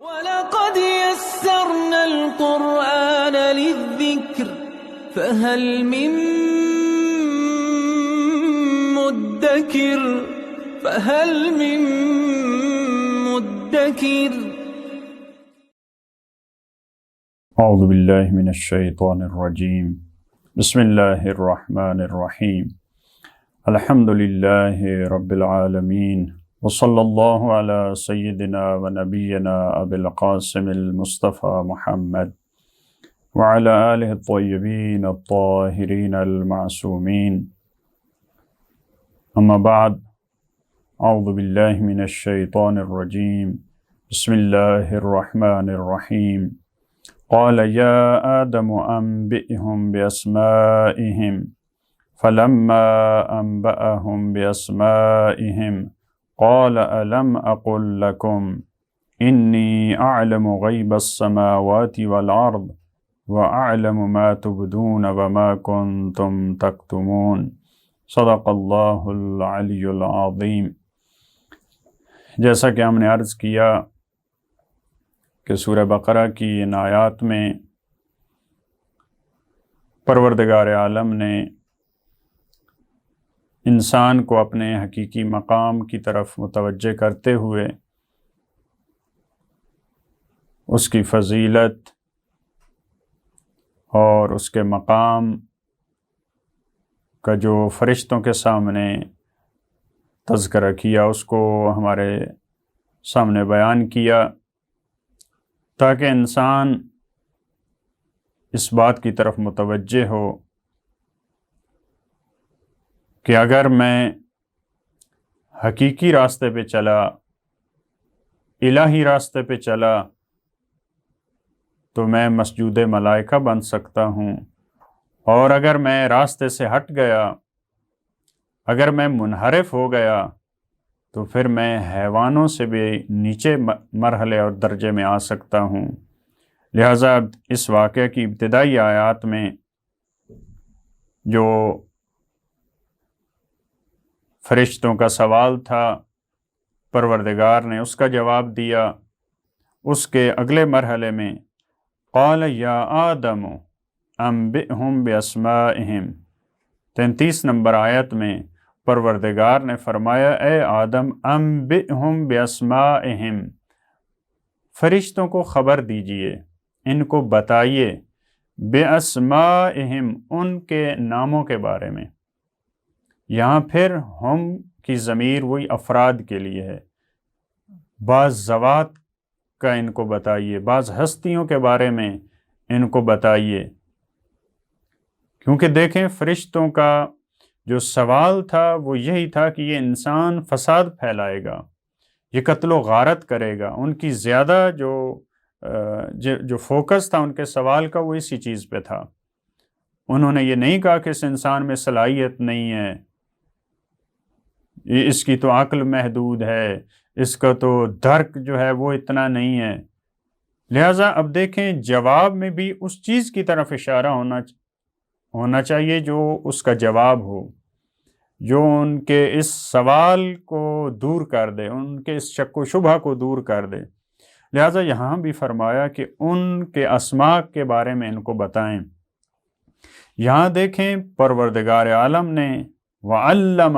وَلَقَدْ يَسَّرْنَا الْقُرْآنَ لِلذِّكْرِ فَهَلْ مِن مُّدَّكِرٍ اعوذ باللہ من الشیطان الرجیم بسم اللہ الرحمن الرحیم الحمد للہ رب العالمین وصلی اللہ علی سیدنا و نبینا ابی القاسم المصطفى محمد وعلى آلہ الطیبین الطاہرین المعصومین اما بعد اعوذ باللہ من الشیطان الرجیم بسم اللہ الرحمن الرحیم قال يا آدم أنبئهم بأسمائهم فلما أنبأهم بأسمائهم قال ألم أقل لكم إني أعلم غيب السماوات والأرض وأعلم ما تبدون وما كنتم تكتمون صدق الله العلی العظیم۔ جیسا کہ ہم نے عرض کیا کہ سورہ بقرہ کی ان آیات میں پروردگار عالم نے انسان کو اپنے حقیقی مقام کی طرف متوجہ کرتے ہوئے اس کی فضیلت اور اس کے مقام کا جو فرشتوں کے سامنے تذکرہ کیا اس کو ہمارے سامنے بیان کیا، تاکہ انسان اس بات کی طرف متوجہ ہو کہ اگر میں حقیقی راستے پہ چلا، الہی راستے پہ چلا، تو میں مسجود ملائکہ بن سکتا ہوں، اور اگر میں راستے سے ہٹ گیا، اگر میں منحرف ہو گیا، تو پھر میں حیوانوں سے بھی نیچے مرحلے اور درجے میں آ سکتا ہوں۔ لہٰذا اس واقعے کی ابتدائی آیات میں جو فرشتوں کا سوال تھا، پروردگار نے اس کا جواب دیا۔ اس کے اگلے مرحلے میں قال یا آدم انبئہم باسمائہم، 33 نمبر آیت میں پروردگار نے فرمایا اے آدم انبئہم باسمائہم، فرشتوں کو خبر دیجئے، ان کو بتائیے، باسمائہم، ان کے ناموں کے بارے میں۔ یہاں پھر ہم کی ضمیر وہی افراد کے لیے ہے، بعض ذوات کا ان کو بتائیے، بعض ہستیوں کے بارے میں ان کو بتائیے، کیونکہ دیکھیں فرشتوں کا جو سوال تھا وہ یہی تھا کہ یہ انسان فساد پھیلائے گا، یہ قتل و غارت کرے گا۔ ان کی زیادہ جو فوکس تھا ان کے سوال کا وہ اسی چیز پہ تھا۔ انہوں نے یہ نہیں کہا کہ اس انسان میں صلاحیت نہیں ہے، اس کی تو عقل محدود ہے، اس کا تو درک جو ہے وہ اتنا نہیں ہے۔ لہٰذا اب دیکھیں جواب میں بھی اس چیز کی طرف اشارہ ہونا چاہیے جو اس کا جواب ہو، جو ان کے اس سوال کو دور کر دے، ان کے اس شک و شبہ کو دور کر دے۔ لہٰذا یہاں بھی فرمایا کہ ان کے اسماء کے بارے میں ان کو بتائیں۔ یہاں دیکھیں پروردگار عالم نے وعلم،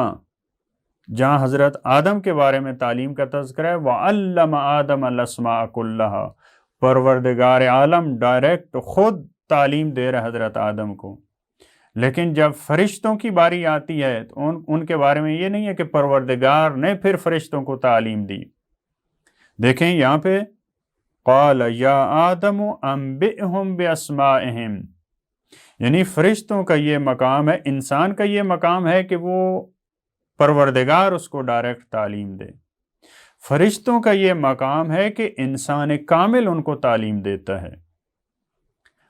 جہاں حضرت آدم کے بارے میں تعلیم کا تذکرہ ہے، وعلم آدم الاسماء کلہا، پروردگار عالم ڈائریکٹ خود تعلیم دے رہے حضرت آدم کو۔ لیکن جب فرشتوں کی باری آتی ہے تو ان کے بارے میں یہ نہیں ہے کہ پروردگار نے پھر فرشتوں کو تعلیم دی۔ دیکھیں یہاں پہ قال یا آدم انبئہم باسمائہم، یعنی فرشتوں کا یہ مقام ہے، انسان کا یہ مقام ہے کہ وہ پروردگار اس کو ڈائریکٹ تعلیم دے۔ فرشتوں کا یہ مقام ہے کہ انسان کامل ان کو تعلیم دیتا ہے،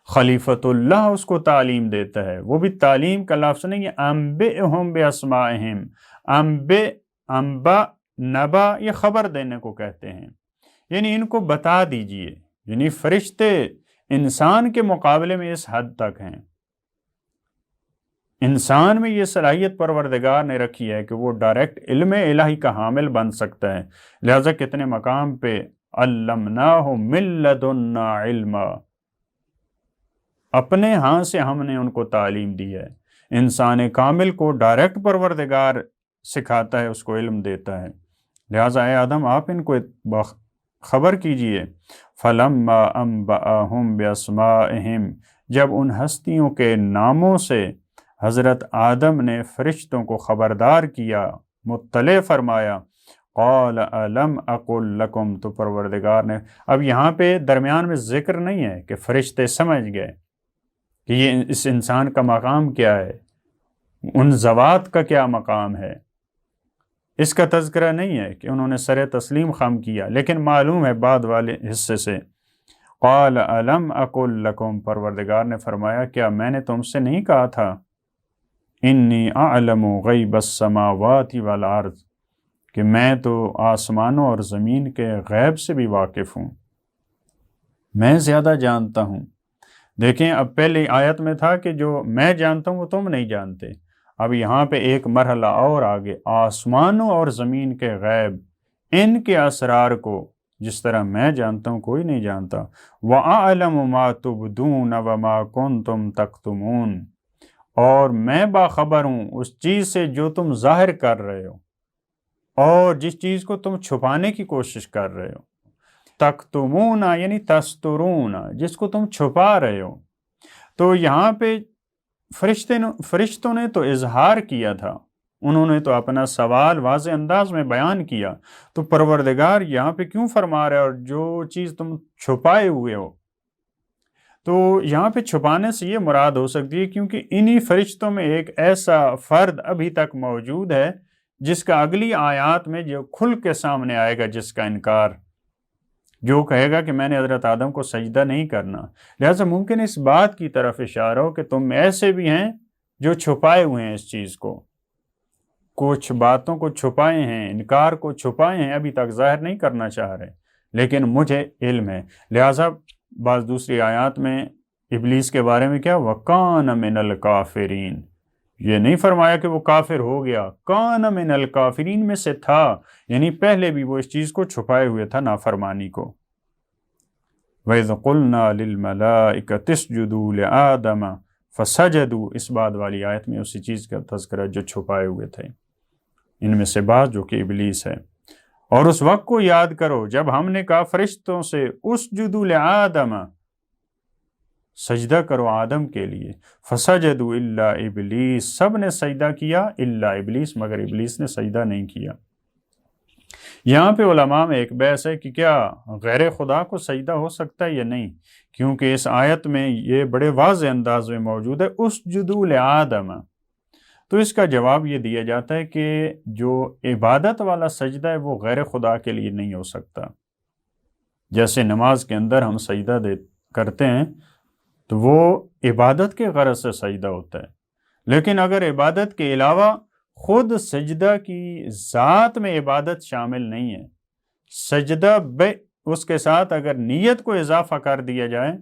خلیفۃ اللہ اس کو تعلیم دیتا ہے۔ وہ بھی تعلیم کا لفظ نہیں ہے، انبئہم باسمائہم، انبا نبا یہ خبر دینے کو کہتے ہیں، یعنی ان کو بتا دیجئے۔ یعنی فرشتے انسان کے مقابلے میں اس حد تک ہیں، انسان میں یہ صلاحیت پروردگار نے رکھی ہے کہ وہ ڈائریکٹ علم الہی کا حامل بن سکتا ہے۔ لہٰذا کتنے مقام پہ علمناہ من لدنا علما، اپنے ہاں سے ہم نے ان کو تعلیم دی ہے۔ انسان کامل کو ڈائریکٹ پروردگار سکھاتا ہے، اس کو علم دیتا ہے۔ لہٰذا اے آدم آپ ان کو خبر کیجئے۔ فَلَمَّا أَنبَأَهُم بِأَسْمَائِهِمْ، جب ان ہستیوں کے ناموں سے حضرت آدم نے فرشتوں کو خبردار کیا، مطلع فرمایا، قال الم اقل لکم، تو پروردگار نے، اب یہاں پہ درمیان میں ذکر نہیں ہے کہ فرشتے سمجھ گئے کہ یہ اس انسان کا مقام کیا ہے، ان ذوات کا کیا مقام ہے، اس کا تذکرہ نہیں ہے کہ انہوں نے سر تسلیم خم کیا، لیکن معلوم ہے بعد والے حصے سے، قال الم اقل لکم، پروردگار نے فرمایا کیا میں نے تم سے نہیں کہا تھا، انی اعلم غیب السماوات والارض، کہ میں تو آسمانوں اور زمین کے غیب سے بھی واقف ہوں، میں زیادہ جانتا ہوں۔ دیکھیں اب پہلی آیت میں تھا کہ جو میں جانتا ہوں وہ تم نہیں جانتے، اب یہاں پہ ایک مرحلہ اور آگے، آسمانوں اور زمین کے غیب، ان کے اسرار کو جس طرح میں جانتا ہوں کوئی نہیں جانتا۔ وَأَعْلَمُ مَا تُبْدُونَ وَمَا كُنْتُمْ تَكْتُمُونَ، اور میں باخبر ہوں اس چیز سے جو تم ظاہر کر رہے ہو اور جس چیز کو تم چھپانے کی کوشش کر رہے ہو۔ تکتمون یعنی تسترون، جس کو تم چھپا رہے ہو۔ تو یہاں پہ فرشتوں نے تو اظہار کیا تھا، انہوں نے تو اپنا سوال واضح انداز میں بیان کیا، تو پروردگار یہاں پہ کیوں فرما رہے اور جو چیز تم چھپائے ہوئے ہو؟ تو یہاں پہ چھپانے سے یہ مراد ہو سکتی ہے کیونکہ انہی فرشتوں میں ایک ایسا فرد ابھی تک موجود ہے جس کا اگلی آیات میں جو کھل کے سامنے آئے گا، جس کا انکار، جو کہے گا کہ میں نے حضرت آدم کو سجدہ نہیں کرنا۔ لہٰذا ممکن اس بات کی طرف اشارہ ہو کہ تم ایسے بھی ہیں جو چھپائے ہوئے ہیں اس چیز کو، کچھ باتوں کو چھپائے ہیں، انکار کو چھپائے ہیں، ابھی تک ظاہر نہیں کرنا چاہ رہے، لیکن مجھے علم ہے۔ لہٰذا بعض دوسری آیات میں ابلیس کے بارے میں کیا، وَكَانَ مِنَ الْكَافِرِينَ، یہ نہیں فرمایا کہ وہ کافر ہو گیا، کان من الکافرین میں سے تھا، یعنی پہلے بھی وہ اس چیز کو چھپائے ہوئے تھا، نافرمانی کو۔ وَإِذْ قُلْنَا لِلْمَلَائِكَةِ اسْجُدُوا لِآدَمَ فَسَجَدُوا، اس بعد والی آیت میں اسی چیز کا تذکرہ جو چھپائے ہوئے تھے، ان میں سے بعض جو کہ ابلیس ہے۔ اور اس وقت کو یاد کرو جب ہم نے کہا فرشتوں سے اسجدوا لآدم، سجدہ کرو آدم کے لیے، فسجدوا الا ابلیس، سب نے سجدہ کیا الا ابلیس، مگر ابلیس نے سجدہ نہیں کیا۔ یہاں پہ علماء میں ایک بحث ہے کہ کیا غیر خدا کو سجدہ ہو سکتا ہے یا نہیں، کیونکہ اس آیت میں یہ بڑے واضح انداز میں موجود ہے اسجدوا لآدم۔ تو اس کا جواب یہ دیا جاتا ہے کہ جو عبادت والا سجدہ ہے وہ غیر خدا کے لیے نہیں ہو سکتا۔ جیسے نماز کے اندر ہم سجدہ کرتے ہیں تو وہ عبادت کے غرض سے سجدہ ہوتا ہے، لیکن اگر عبادت کے علاوہ خود سجدہ کی ذات میں عبادت شامل نہیں ہے، سجدہ اس کے ساتھ اگر نیت کو اضافہ کر دیا جائے،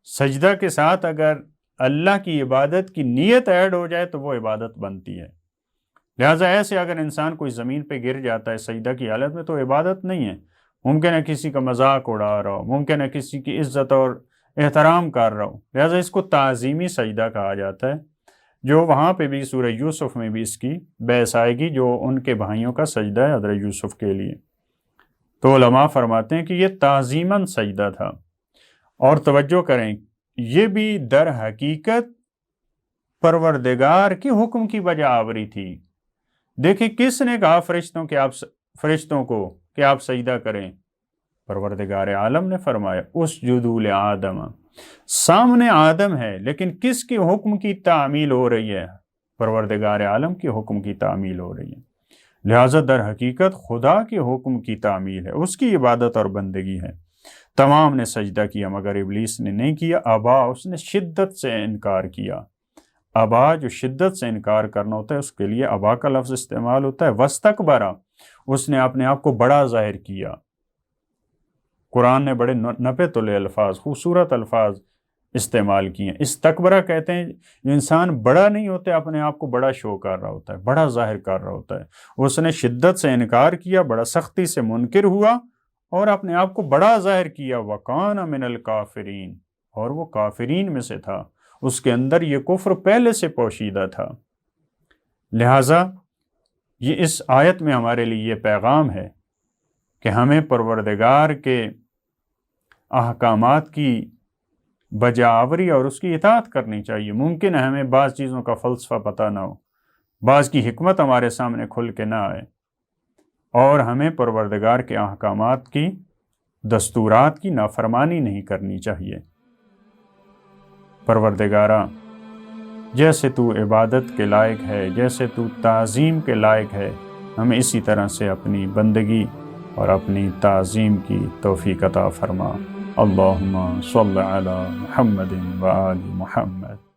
سجدہ کے ساتھ اگر اللہ کی عبادت کی نیت ایڈ ہو جائے تو وہ عبادت بنتی ہے۔ لہٰذا ایسے اگر انسان کوئی زمین پہ گر جاتا ہے سجدہ کی حالت میں تو عبادت نہیں ہے، ممکن ہے کسی کا مذاق اڑا رہا ہو، ممکن ہے کسی کی عزت اور احترام کر رہا ہو، لہٰذا اس کو تعظیمی سجدہ کہا جاتا ہے، جو وہاں پہ بھی سورہ یوسف میں بھی اس کی بحث آئے گی، جو ان کے بھائیوں کا سجدہ ہے حضرت یوسف کے لیے۔ تو علماء فرماتے ہیں کہ یہ تعظیماً سجدہ تھا، اور توجہ کریں یہ بھی در حقیقت پروردگار کے حکم کی بجا آوری تھی۔ دیکھیں کس نے کہا فرشتوں کو کہ آپ سجدہ کریں؟ پروردگار عالم نے فرمایا اسجدوا لآدم، سامنے آدم ہے لیکن کس کے حکم کی تعمیل ہو رہی ہے؟ پروردگار عالم کے حکم کی تعمیل ہو رہی ہے، لہٰذا در حقیقت خدا کے حکم کی تعمیل ہے، اس کی عبادت اور بندگی ہے۔ تمام نے سجدہ کیا مگر ابلیس نے نہیں کیا، ابا، اس نے شدت سے انکار کیا۔ ابا جو شدت سے انکار کرنا ہوتا ہے اس کے لیے ابا کا لفظ استعمال ہوتا ہے، واستکبر، اس نے اپنے آپ کو بڑا ظاہر کیا۔ قرآن نے بڑے نپے تلے الفاظ، خوبصورت الفاظ استعمال کیے ہیں۔ استکبرہ کہتے ہیں جو انسان بڑا نہیں ہوتا، اپنے آپ کو بڑا شو کر رہا ہوتا ہے، بڑا ظاہر کر رہا ہوتا ہے۔ اس نے شدت سے انکار کیا، بڑا سختی سے منکر ہوا اور اپنے آپ کو بڑا ظاہر کیا، وَكَانَ مِنَ الْكَافِرِينَ، اور وہ کافرین میں سے تھا، اس کے اندر یہ کفر پہلے سے پوشیدہ تھا۔ لہٰذا یہ اس آیت میں ہمارے لیے یہ پیغام ہے کہ ہمیں پروردگار کے احکامات کی بجاوری اور اس کی اطاعت کرنی چاہیے۔ ممکن ہے ہمیں بعض چیزوں کا فلسفہ پتہ نہ ہو، بعض کی حکمت ہمارے سامنے کھل کے نہ آئے، اور ہمیں پروردگار کے احکامات کی، دستورات کی نافرمانی نہیں کرنی چاہیے۔ پروردگارا، جیسے تو عبادت کے لائق ہے، جیسے تو تعظیم کے لائق ہے، ہمیں اسی طرح سے اپنی بندگی اور اپنی تعظیم کی توفیق عطا فرما۔ اللہم صل علی محمد و آل محمد۔